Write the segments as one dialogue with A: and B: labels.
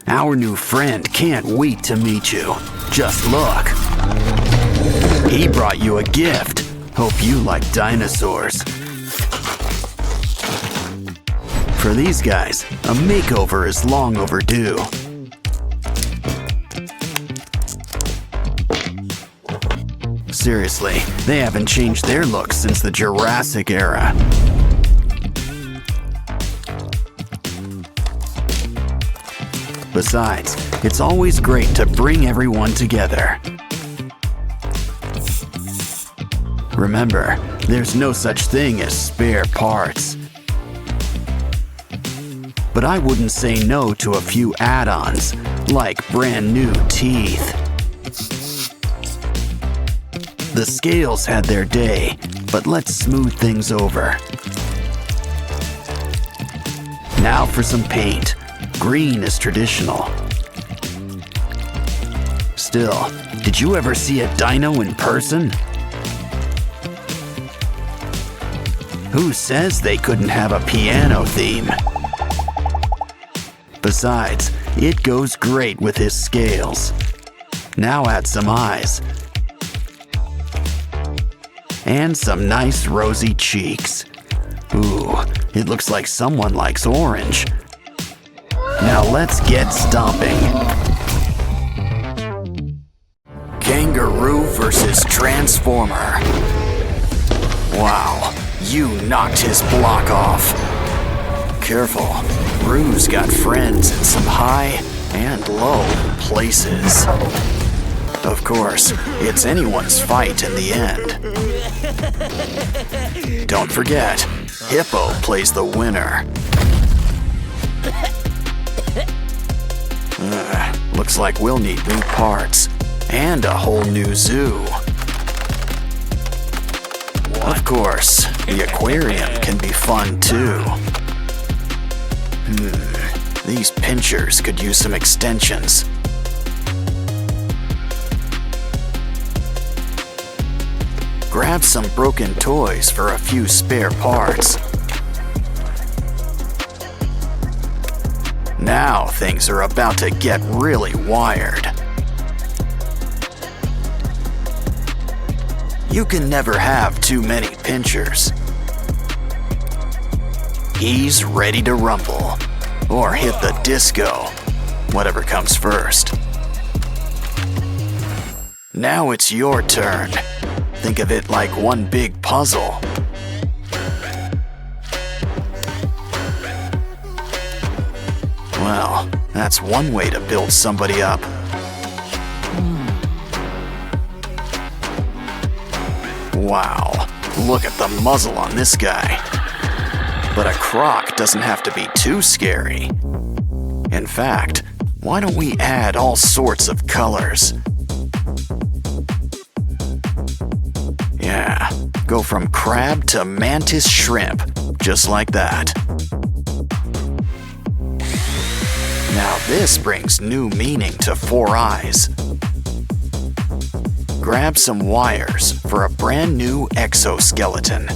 A: Our new friend can't wait to meet you. Just look. He brought you a gift. Hope you like dinosaurs. For these guys, a makeover is long overdue. Seriously, they haven't changed their looks since the Jurassic era. Besides, it's always great to bring everyone together. Remember, there's no such thing as spare parts. But I wouldn't say no to a few add-ons, like brand new teeth. The scales had their day, but let's smooth things over. Now for some paint. Green is traditional. Still, did you ever see a dino in person? Who says they couldn't have a piano theme? Besides, it goes great with his scales. Now add some eyes. And some nice rosy cheeks. Ooh, it looks like someone likes orange. Now let's get stomping. Kangaroo versus Transformer. Wow, you knocked his block off. Careful, Roo's got friends in some high and low places. Of course, it's anyone's fight in the end. Don't forget, Hippo plays the winner. Looks like we'll need new parts and a whole new zoo. Of course, the aquarium can be fun too. These pinchers could use some extensions. Grab some broken toys for a few spare parts. Now things are about to get really wired. You can never have too many pinchers. He's ready to rumble, or hit the disco, whatever comes first. Now it's your turn. Think of it like one big puzzle. Well, that's one way to build somebody up. Wow, look at the muzzle on this guy. But a croc doesn't have to be too scary. In fact, why don't we add all sorts of colors? Yeah, go from crab to mantis shrimp, just like that. Now this brings new meaning to Four Eyes. Grab some wires for a brand new exoskeleton.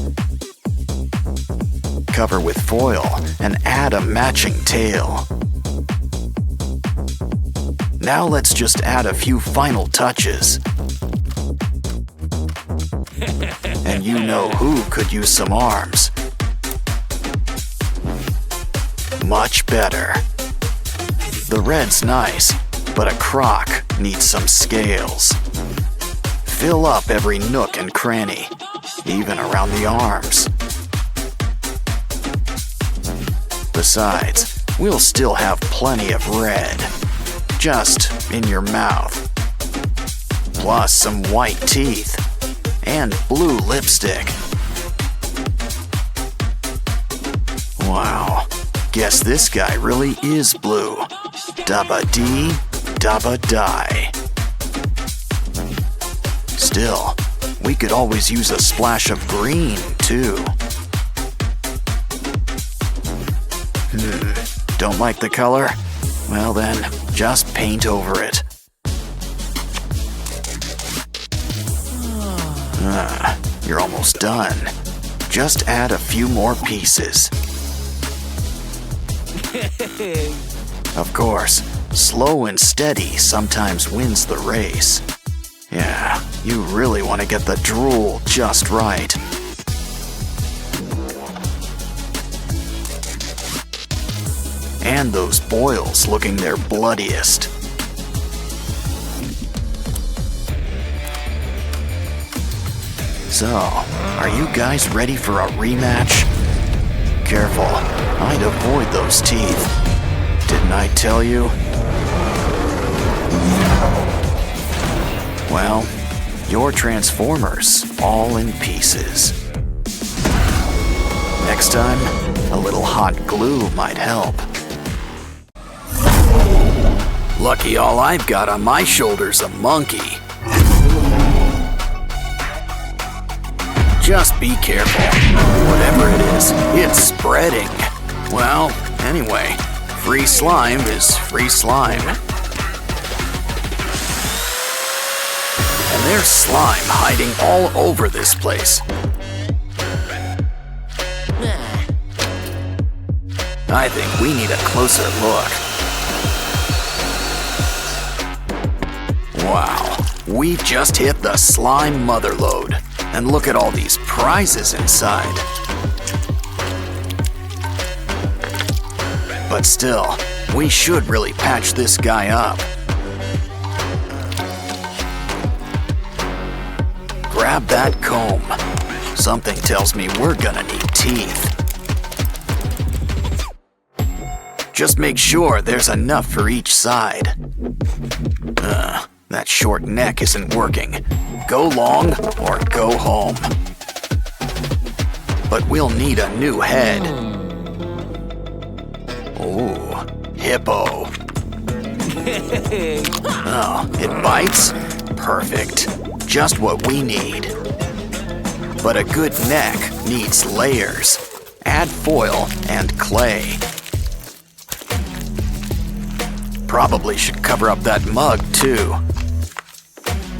A: Cover with foil and add a matching tail. Now let's just add a few final touches. And you know who could use some arms. Much better. The red's nice, but a croc needs some scales. Fill up every nook and cranny, even around the arms. Besides, we'll still have plenty of red, just in your mouth. Plus some white teeth and blue lipstick. Wow, guess this guy really is blue. Dabba dee, dabba die. Still, we could always use a splash of green, too. Don't like the color? Well then, just paint over it. You're almost done. Just add a few more pieces. Of course, Slow and steady sometimes wins the race. Yeah, you really want to get the drool just right. And those boils looking their bloodiest. So, are you guys ready for a rematch? Careful, I'd avoid those teeth. Didn't I tell you? Well, your Transformers all in pieces. Next time, a little hot glue might help. Lucky all I've got on my shoulder's a monkey. Just be careful. Whatever it is, it's spreading. Well, anyway, free slime is free slime. And there's slime hiding all over this place. I think we need a closer look. Wow, we've just hit the slime motherlode. And look at all these prizes inside. But still, we should really patch this guy up. Grab that comb. Something tells me we're gonna need teeth. Just make sure there's enough for each side. That short neck isn't working. Go long or go home. But we'll need a new head. Ooh, hippo. Oh, it bites? Perfect. Just what we need. But a good neck needs layers. Add foil and clay. Probably should cover up that mug too.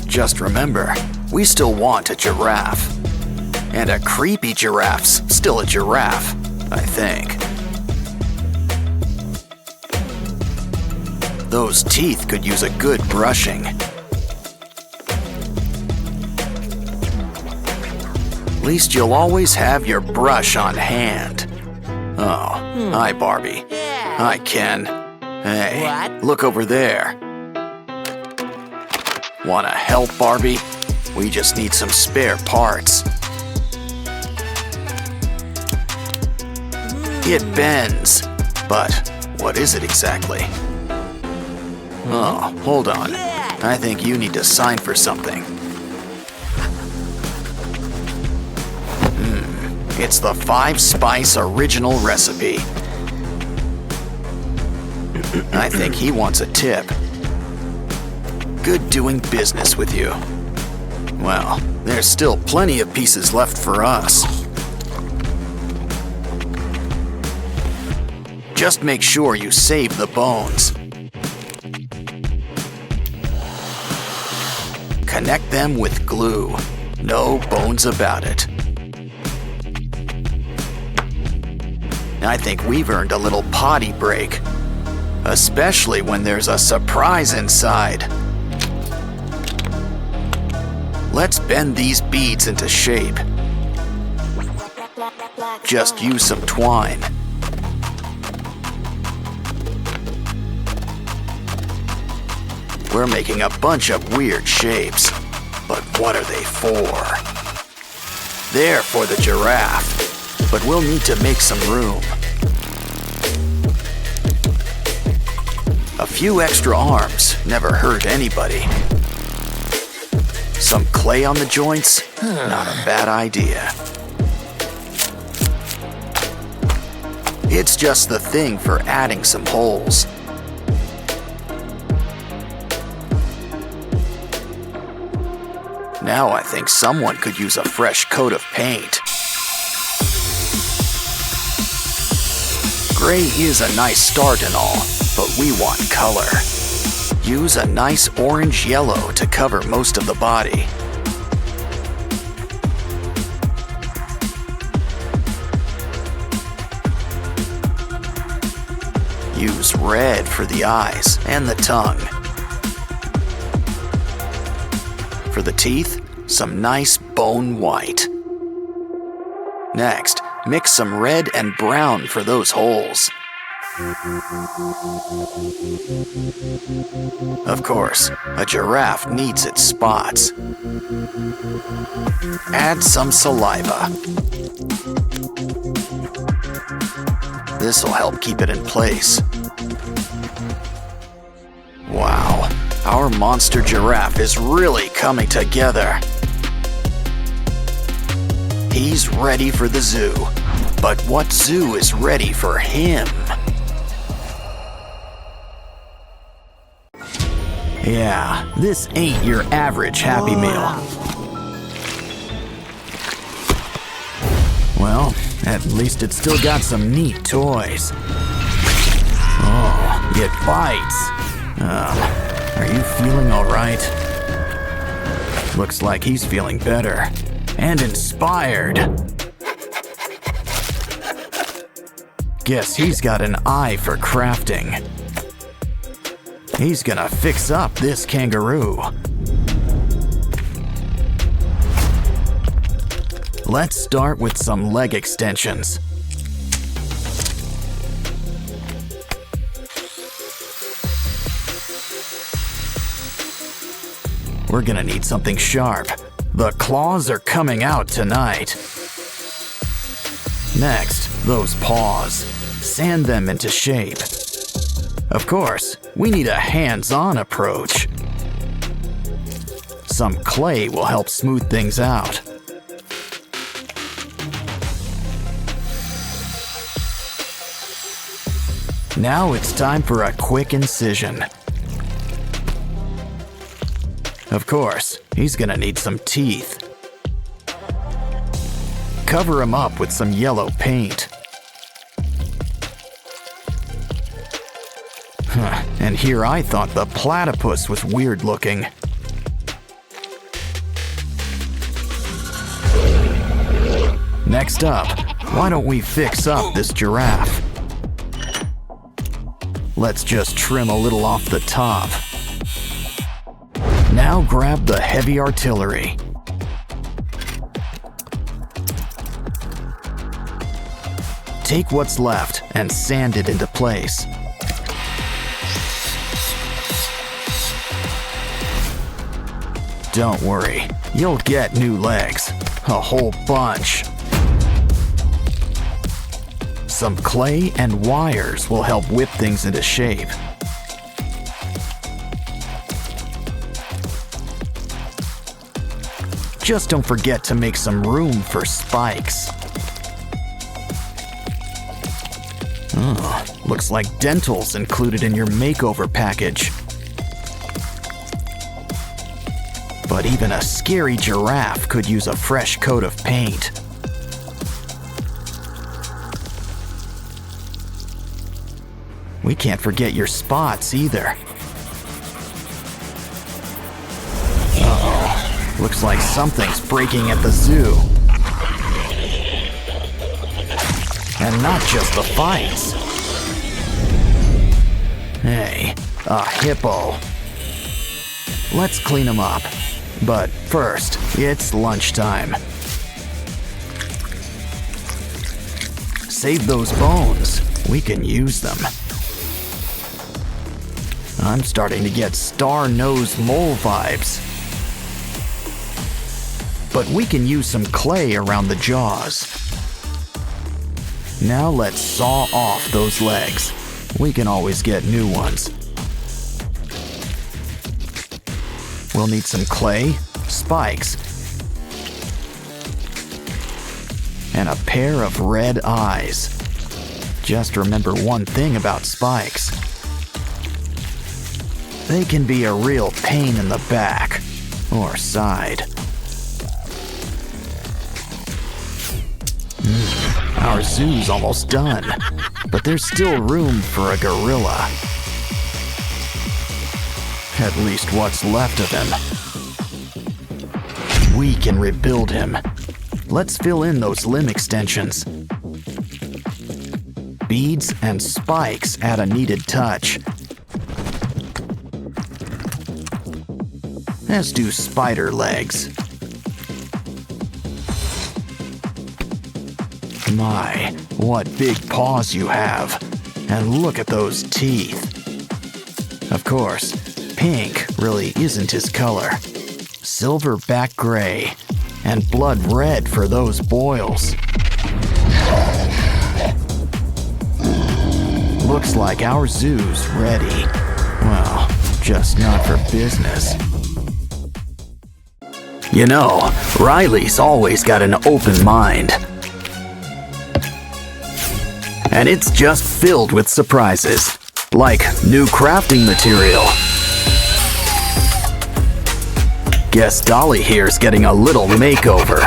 A: Just remember, we still want a giraffe. And a creepy giraffe's still a giraffe, I think. Those teeth could use a good brushing. At least you'll always have your brush on hand. Oh, hi Barbie. Hi Ken. Hey, look over there. Wanna help, Barbie? We just need some spare parts. It bends, but what is it exactly? Oh, hold on. I think you need to sign for something. It's the 5-spice original recipe. I think he wants a tip. Good doing business with you. Well, there's still plenty of pieces left for us. Just make sure you save the bones. Connect them with glue. No bones about it. I think we've earned a little potty break. Especially when there's a surprise inside. Let's bend these beads into shape. Just use some twine. We're making a bunch of weird shapes, but what are they for? They're for the giraffe, but we'll need to make some room. A few extra arms never hurt anybody. Some clay on the joints? Not a bad idea. It's just the thing for adding some holes. Now I think someone could use a fresh coat of paint. Gray is a nice start and all, but we want color. Use a nice orange-yellow to cover most of the body. use red for the eyes and the tongue. For the teeth, some nice bone white. Next, mix some red and brown for those holes. Of course, a giraffe needs its spots. Add some saliva. This'll help keep it in place. Wow, our monster giraffe is really coming together. He's ready for the zoo, but what zoo is ready for him? Yeah, this ain't your average Happy Meal. Well, at least it's still got some neat toys. Oh, it bites. Are you feeling all right? Looks like he's feeling better and inspired. Guess he's got an eye for crafting. He's gonna fix up this kangaroo. Let's start with some leg extensions. We're gonna need something sharp. The claws are coming out tonight. Next, those paws. Sand them into shape. Of course, we need a hands-on approach. Some clay will help smooth things out. Now it's time for a quick incision. Of course, he's gonna need some teeth. Cover him up with some yellow paint. And here I thought the platypus was weird looking. Next up, why don't we fix up this giraffe? Let's just trim a little off the top. Now grab the heavy artillery. Take what's left and sand it into place. Don't worry, you'll get new legs. A whole bunch. Some clay and wires will help whip things into shape. Just don't forget to make some room for spikes. Looks like dental's included in your makeover package. But even a scary giraffe could use a fresh coat of paint. We can't forget your spots either. Uh-oh. Looks like something's breaking at the zoo. And not just the fights. Hey, a hippo. Let's clean him up. But first, it's lunchtime. Save those bones. We can use them. I'm starting to get star-nosed mole vibes. But we can use some clay around the jaws. Now let's saw off those legs. We can always get new ones. We'll need some clay, spikes, and a pair of red eyes. Just remember one thing about spikes. They can be a real pain in the back or side. Our zoo's almost done, but there's still room for a gorilla. At least what's left of him. We can rebuild him. Let's fill in those limb extensions. beads and spikes add a needed touch, as do spider legs. My, what big paws you have, and look at those teeth. Of course, pink really isn't his color. Silverback gray, and blood red for those boils. Looks like our zoo's ready. Well, just not for business. You know, Riley's always got an open mind. And it's just filled with surprises, like new crafting material. Guess Dolly here's getting a little makeover.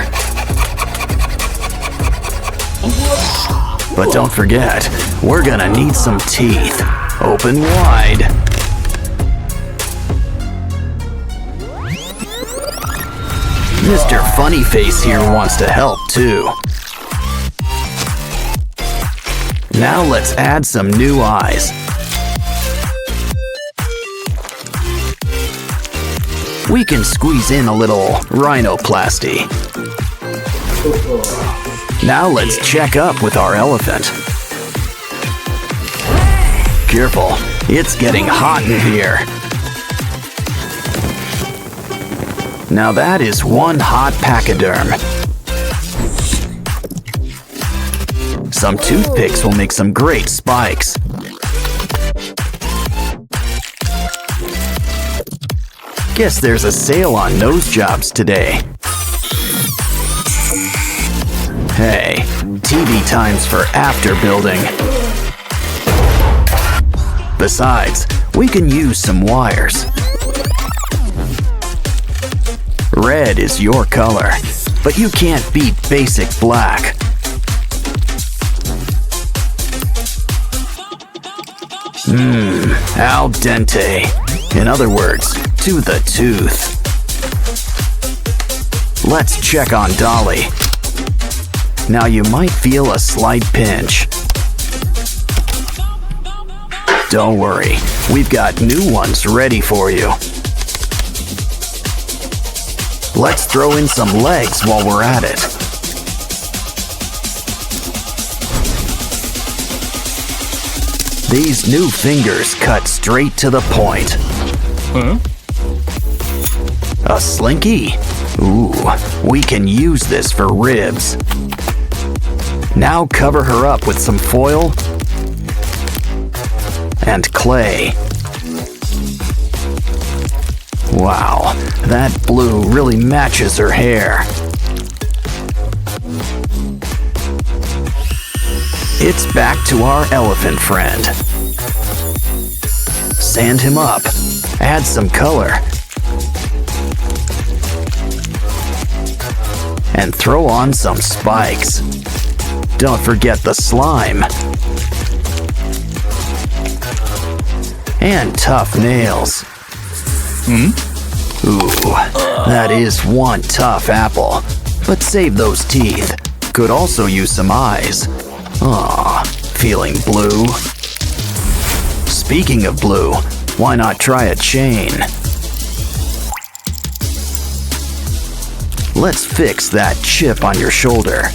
A: But don't forget, we're gonna need some teeth. Open wide. Mr. Funnyface here wants to help too. Now let's add some new eyes. We can squeeze in a little rhinoplasty. Now let's check up with our elephant. Careful, it's getting hot in here. Now that is one hot pachyderm. Some toothpicks will make some great spikes. Guess there's a sale on nose jobs today. Hey, TV time's for after building. Besides, we can use some wires. Red is your color, but you can't beat basic black. Al dente. In other words, to the tooth. Let's check on Dolly. Now you might feel a slight pinch. Don't worry, we've got new ones ready for you. Let's throw in some legs while we're at it. These new fingers cut straight to the point.
B: Huh?
A: A slinky? Ooh, we can use this for ribs. Now cover her up with some foil and clay. Wow, that blue really matches her hair. It's back to our elephant friend. Sand him up, add some color, and throw on some spikes. Don't forget the slime. And tough nails. Ooh, that is one tough apple. But save those teeth. Could also use some eyes. Aw, feeling blue? Speaking of blue, why not try a chain? Let's fix that chip on your shoulder.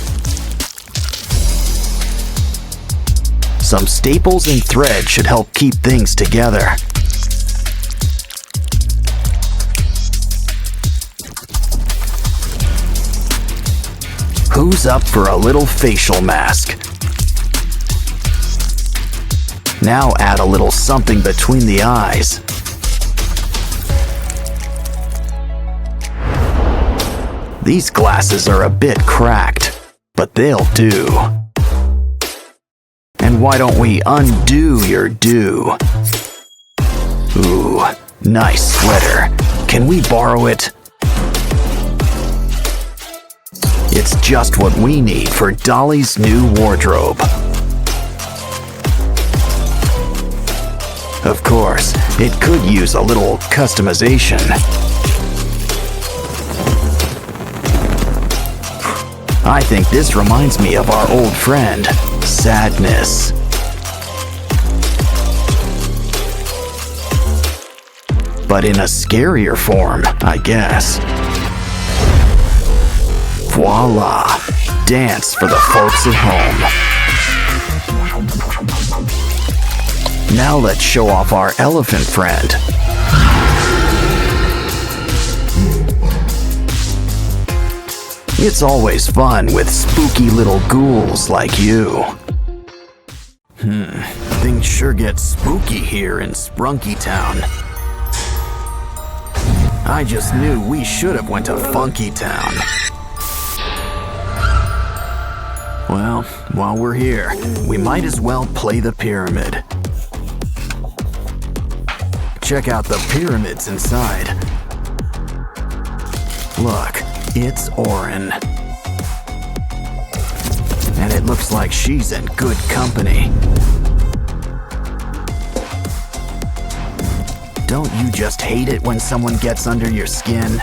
A: Some staples and thread should help keep things together. Who's up for a little facial mask? Now add a little something between the eyes. These glasses are a bit cracked, but they'll do. And why don't we undo your do? Ooh, nice sweater. Can we borrow it? It's just what we need for Dolly's new wardrobe. Of course, it could use a little customization. I think this reminds me of our old friend, Sadness. but in a scarier form, I guess. Voila! Dance for the folks at home. Now let's show off our elephant friend. It's always fun with spooky little ghouls like you. Things sure get spooky here in Sprunky Town. I just knew we should have went to Funky Town. Well, while we're here, we might as well play the pyramid. Check out the pyramids inside. Look, it's Orin. And it looks like she's in good company. Don't you just hate it when someone gets under your skin?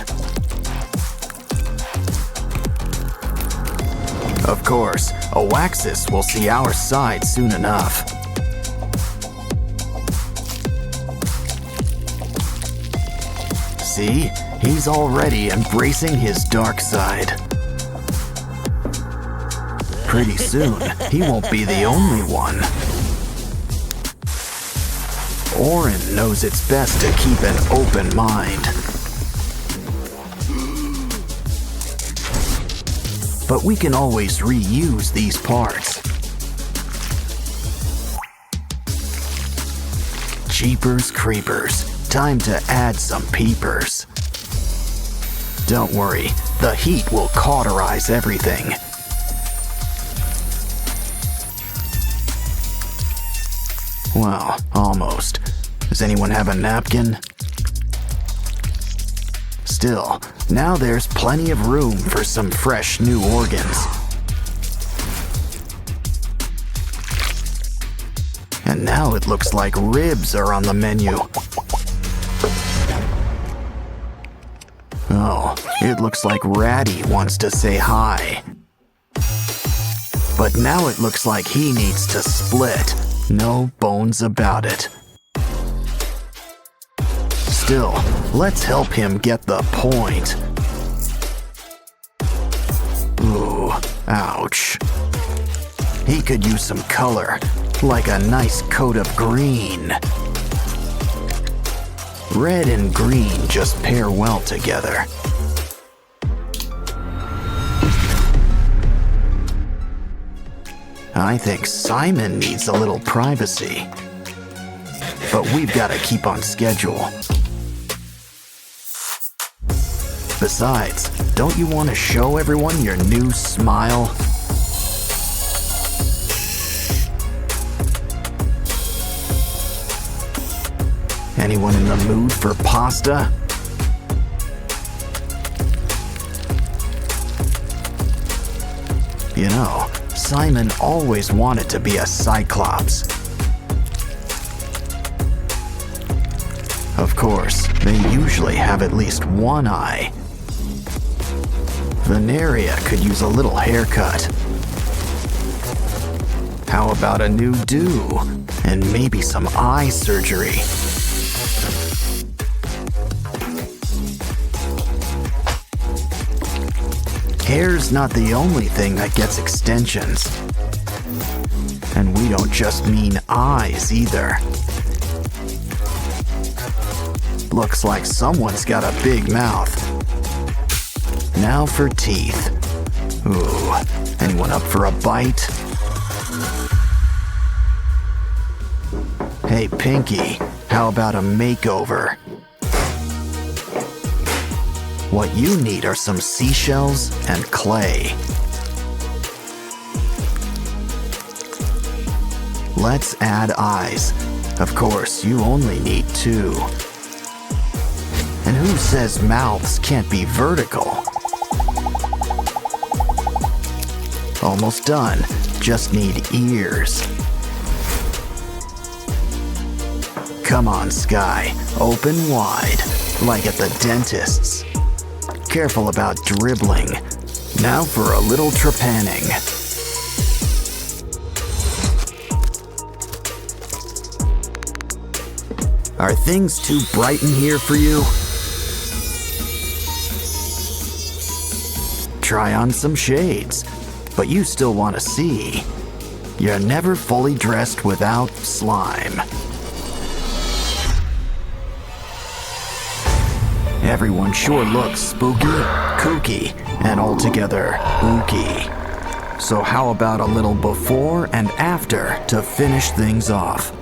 A: Of course, Oaxis will see our side soon enough. See? He's already embracing his dark side. Pretty soon, he won't be the only one. Orin knows it's best to keep an open mind. But we can always reuse these parts. Jeepers creepers, time to add some peepers. Don't worry, the heat will cauterize everything. Well, almost. Does anyone have a napkin? Still, now there's plenty of room for some fresh new organs. And now it looks like ribs are on the menu. Oh, it looks like Ratty wants to say hi. But now it looks like he needs to split. No bones about it. Still, let's help him get the point. Ooh, ouch. He could use some color, like a nice coat of green. Red and green just pair well together. I think Simon needs a little privacy. But we've got to keep on schedule. Besides, don't you want to show everyone your new smile? Anyone in the mood for pasta? You know, Simon always wanted to be a Cyclops. Of course, they usually have at least one eye. Veneria could use a little haircut. How about a new do? And maybe some eye surgery. Hair's not the only thing that gets extensions. And we don't just mean eyes either. Looks like someone's got a big mouth. Now for teeth. Ooh, anyone up for a bite? Hey Pinky, how about a makeover? What you need are some seashells and clay. Let's add eyes. Of course, you only need 2. And who says mouths can't be vertical? Almost done. Just need ears. Come on, Sky. Open wide, like at the dentist's. Careful about dribbling. Now for a little trepanning. Are things too bright in here for you? Try on some shades, but you still want to see. You're never fully dressed without slime. Everyone sure looks spooky, kooky, and altogether ooky. So how about a little before and after to finish things off?